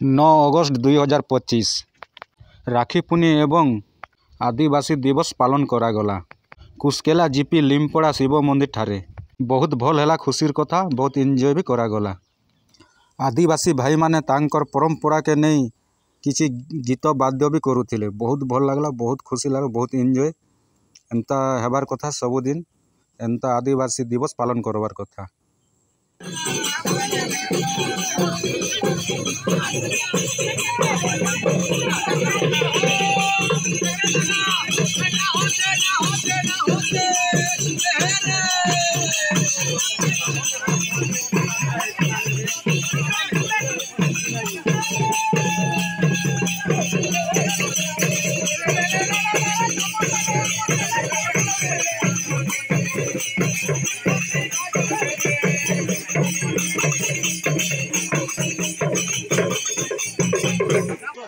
9 August 2025 Rakhi Purnima ଏବଂ ଆଦିବାସୀ ଦିବସ ପାଳନ କରାଗଲା। କୁସ୍କେଲା ଜିପି ଲିମ୍ପଡ଼ା ଶିବ ମନ୍ଦିରଠାରେ ବହୁତ ଭଲ ହେଲା, ଖୁସିର କଥା, ବହୁତ ଏନ୍ଜୟ ବି କରାଗଲା। ଆଦିବାସୀ ଭାଇମାନେ ତାଙ୍କର ପରମ୍ପରାକେ ନେଇ କିଛି ଗୀତ ବାଦ୍ୟ ବି କରୁଥିଲେ। ବହୁତ ଭଲ ଲାଗଲା, ବହୁତ ଖୁସି ଲାଗଲା, ବହୁତ ଏନ୍ଜୟ। ଏନ୍ତା ହେବାର କଥା, ସବୁଦିନ ଏନ୍ତା ଆଦିବାସୀ ଦିବସ ପାଳନ କରବାର କଥା।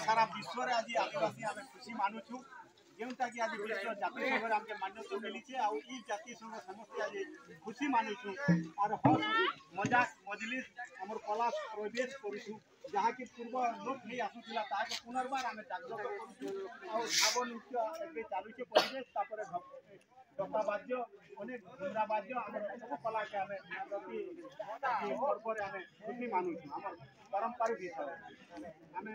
सारा विश्व रे आज आदिवासी आमे खुशी मानुछु जेउटा कि आज विश्व जाति संघ रे हमके मान्यता मिली छे आ ई जाति संघ समस्त आज खुशी मानुछु और हस मजाक मजलिस हमर कला प्रवेश करूछु जहा कि पूर्व लोक नहीं आसुथिला ता के पुनर्बार आमे जागृत करूछु आ भाव नृत्य एबे चालू छे परिवेश तापर डोका वाद्य अनेक घुमरा वाद्य हमर सब कला के आमे प्रति पर्व रे आमे खुशी मानुछु हमर पारंपरिक हिसाब आमे